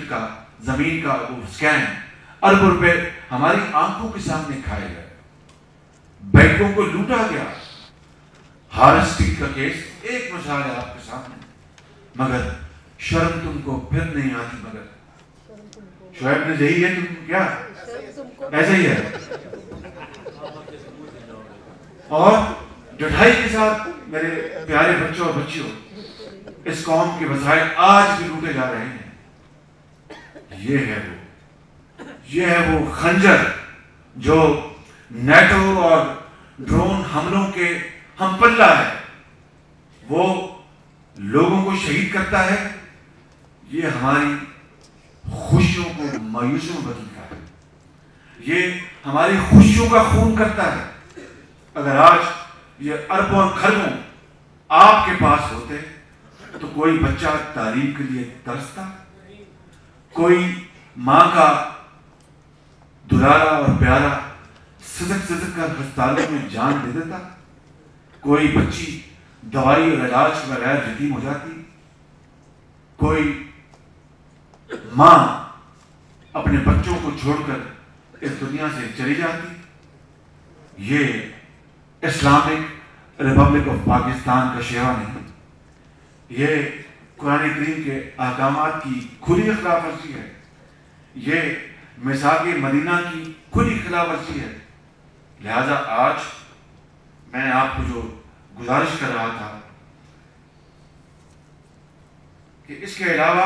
کا زمین کا وہ سکیم ارب روپے ہماری آنکھوں کے سامنے کھائے گئے، بینکوں کو لوٹا گیا. ہارس اسٹریٹ کا کیس ایک مثال ہے آپ کے سامنے. مگر شرم تم کو پھر نہیں آتی. مگر شعیب نے یہی ہے، تم کیا ایسا ہی ہے. اور ڈٹھائی کے ساتھ میرے پیارے بچوں اور بچیوں، اس قوم کے وسائل آج بھی لوٹے جا رہے ہیں. یہ ہے وہ خنجر جو نیٹو اور ڈرون حملوں کے ہم پلہ ہے. وہ لوگوں کو شہید کرتا ہے، یہ ہماری خوشیوں کو مایوسیوں میں بدلتا ہے. یہ ہماری خوشیوں کا خون کرتا ہے. اگر آج یہ اربوں اور خربوں آپ کے پاس ہوتے تو کوئی بچہ تعلیم کے لیے ترستا، کوئی ماں کا دلارا اور پیارا سزک سزک کر ہسپتالوں میں جان دے دیتا، کوئی بچی دوائی اور علاج کے بغیر یتیم ہو جاتی، کوئی ماں اپنے بچوں کو چھوڑ کر اس دنیا سے چلی جاتی. یہ اسلامک ریپبلک آف پاکستان کا شعار نہیں، یہ قرآن کریم کے احکامات کی کھلی خلاف ورزی ہے. یہ میثاق مدینہ کی کھلی خلاف ورزی ہے. لہذا آج میں آپ کو جو گزارش کر رہا تھا کہ اس کے علاوہ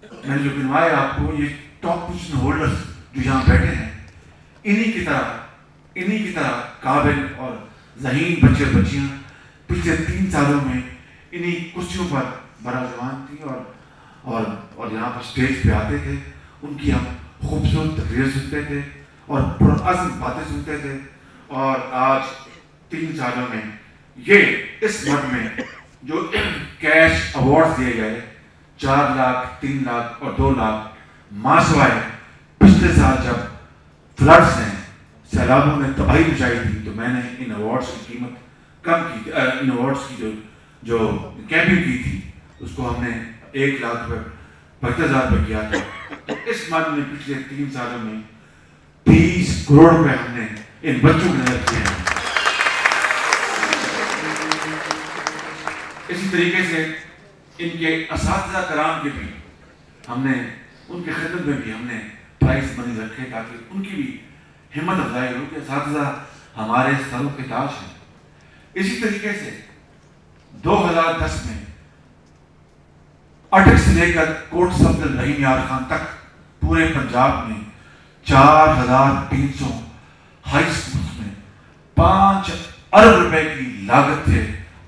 میں نے جو گنوائے آپ کو، یہ ٹاپ پوزیشن ہولڈرز جو یہاں بیٹھے ہیں، انہی کی طرح قابل اور ذہین بچے اور بچیاں پچھلے 3 سالوں میں انہی کرسیوں پر براجمان تھی اور یہاں پر اسٹیج پہ آتے تھے. ان کی ہم خوبصورت تقریر سنتے تھے اور پرعزم باتیں سنتے تھے. اور آج 3 سالوں میں یہ اس ملک میں جو کیش ایوارڈ دیے گئے، 4 لاکھ 3 لاکھ اور 2 لاکھ، ماں سوائے پچھلے سال جب فلڈس نے، سیلابوں نے تباہی مچائی تھی، تو میں نے ان ایوارڈس کی قیمت کم کی، ان ایوارڈس کی جو کیمپنگ کی تھی اس کو ہم نے 1 لاکھ روپے 75,000 روپے کیا تھا. تو اس ملک میں پچھلے 3 سالوں میں 30 کروڑ روپے ہم نے ان بچوں کو نظر کیے ہیں. اسی طریقے سے ان کے اساتذہ کرام کے بھی ہم نے، ان کے خدمت میں بھی ہم نے پرائز منی رکھے تاکہ ان کی بھی ہمت افزائی ہو کہ اساتذہ ہمارے سروں کے تاج ہیں. اسی طریقے سے 2010 میں اٹک سے لے کر کوٹ سبز رحیم یار خان تک پورے پنجاب میں 4,300 ہائی اسکولز میں 5 ارب روپے کی لاگت سے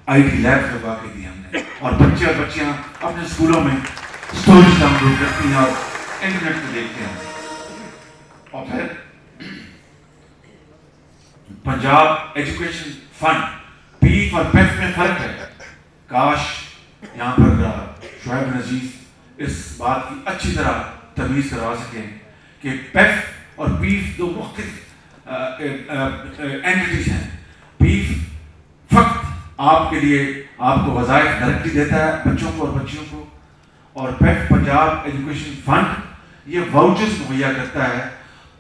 آئی ٹی لیب لگوا کے دی ہم نے. اور بچے اور بچیاں اپنے اسکولوں میں اسٹوریز ڈاؤن لوڈ کرتی ہیں اور انٹرنیٹ پہ دیکھتے ہیں. اور پھر پنجاب ایجوکیشن فنڈ، پیف اور پیف میں فرق ہے. کاش یہاں پر شعیب عزیز اس بات کی اچھی طرح تمیز کروا سکیں کہ پیف اور پیف دو مختلف اینٹیٹیز ہیں. پیف فقط آپ کے لیے آپ کو وظائف ترقی دیتا ہے بچوں کو اور بچیوں کو، اور پیف پنجاب ایجوکیشن فنڈ یہ واؤچرز مہیا کرتا ہے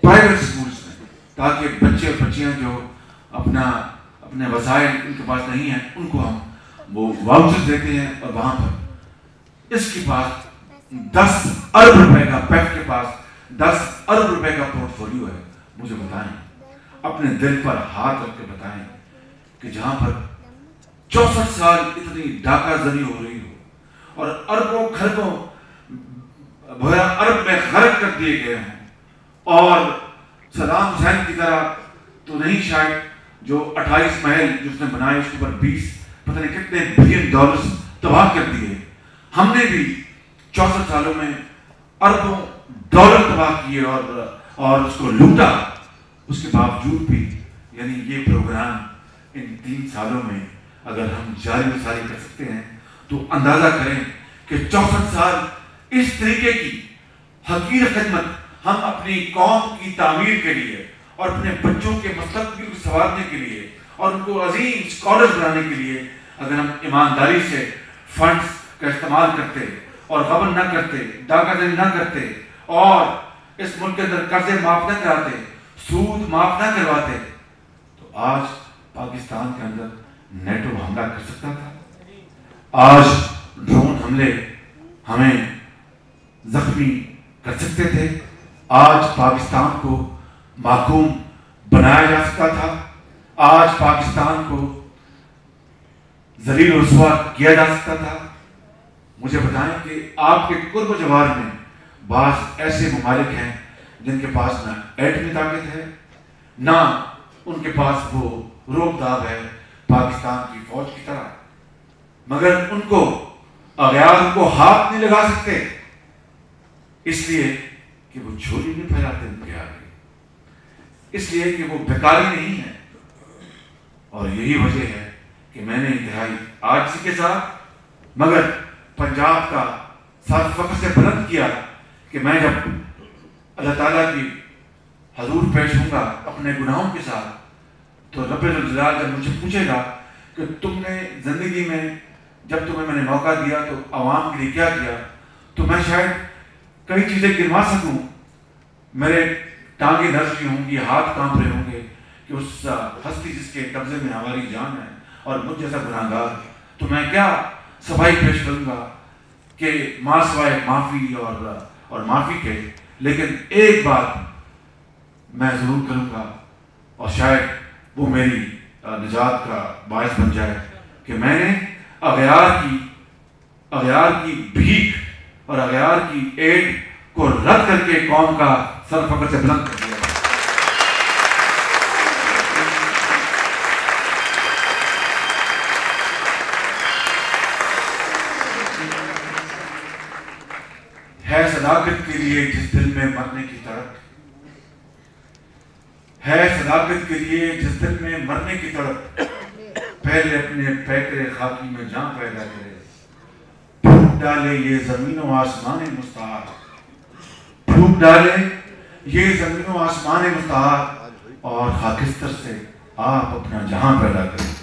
پرائیویٹ اسکولز میں تاکہ بچے اور بچیاں جو اپنے وسائل ان کے پاس نہیں ہیں ان کو ہم وہ واؤچرز دیتے ہیں. اور وہاں پر اس کے پاس 10 ارب روپے کا، پیف کے پاس 10 ارب روپے کا پورٹ فولیو ہے. مجھے بتائیں، اپنے دل پر ہاتھ رکھ کے بتائیں کہ جہاں پر 64 سال اتنی ڈاکہ زنی ہو رہی ہو اور اربوں خربوں ارب میں غرق کر دیے گئے ہیں، اور صدام حسین کی طرح تو نہیں شاید جو 28 محل جو اس نے بنائے اس کے اوپر 20 پتہ نہیں کتنے بلین ڈالرز تباہ کر دیے. ہم نے بھی 64 سالوں میں اربوں ڈالر تباہ کیے اور اس کو لوٹا. اس کے باوجود بھی یعنی یہ پروگرام ان 3 سالوں میں اگر ہم جاری و ساری کر سکتے ہیں تو اندازہ کریں کہ 64 سال اس طریقے کی حقیر خدمت ہم اپنی قوم کی تعمیر کے لیے اور اپنے بچوں کے مستقبل کو سنوارنے کے لیے اور ان کو عظیم اسکالرز بنانے کے لیے اگر ہم ایمانداری سے فنڈز کا استعمال کرتے اور غبن نہ کرتے، ڈاکہ زنی نہ کرتے، اور اس ملک کے اندر قرضے معاف نہ کراتے، سود معاف نہ کرواتے، تو آج پاکستان کے اندر نیٹو حملہ کر سکتا تھا؟ آج ڈرون حملے ہمیں زخمی کر سکتے تھے؟ آج پاکستان کو محکوم بنایا جا سکتا تھا؟ آج پاکستان کو ذلیل و رسوا کیا جا سکتا تھا؟ مجھے بتائیں کہ آپ کے قرب و جوار میں بعض ایسے ممالک ہیں جن کے پاس نہ ایٹمی طاقت ہے، نہ ان کے پاس وہ روب داب ہے پاکستان کی فوج کی طرح، مگر ان کو اغیار کو ہاتھ نہیں لگا سکتے، اس لیے کہ وہ جھولی نہیں پھیلاتے ان کے آگے، اس لیے کہ وہ بیکاری نہیں ہے۔ اور یہی وجہ ہے کہ میں نے انتہائی عاجزی کے ساتھ مگر پنجاب کا سر فخر سے بلند کیا کہ میں جب اللہ تعالیٰ کی حضور پیش ہوں گا اپنے گناہوں کے ساتھ، تو رب الجلال جب مجھ سے پوچھے گا کہ تم نے زندگی میں جب تمہیں میں نے موقع دیا تو عوام کے لیے کیا کیا، تو میں شاید کئی چیزیں گنوا سکوں، میرے ٹانگیں دھنس رہی ہوں گی، ہاتھ کانپ رہے ہوں گے کہ اس ہستی جس کے قبضے میں ہماری جان ہے اور مجھ جیسا گناہگار، تو میں کیا صفائی پیش کروں گا کہ ماں سوائے معافی اور معافی کے، لیکن ایک بات میں ضرور کروں گا اور شاید وہ میری نجات کا باعث بن جائے کہ میں نے اغیار کی بھیک اور اغیار کی ایڈ کو رد کر کے قوم کا سر فخر سے بلند کر دیا۔ ہے صداقت کے لیے جس دل میں مرنے کی تڑپ، ہے صداقت کے لیے جس دل میں مرنے کی تڑپ، پہلے اپنے پیکرے خاکی میں جان پیدا کرے، پھوٹ ڈالے یہ زمین و آسمان مستعار، پھوٹ ڈالے یہ زمین و آسمان مستعار، اور خاکستر سے آپ اپنا جہاں پیدا کریں۔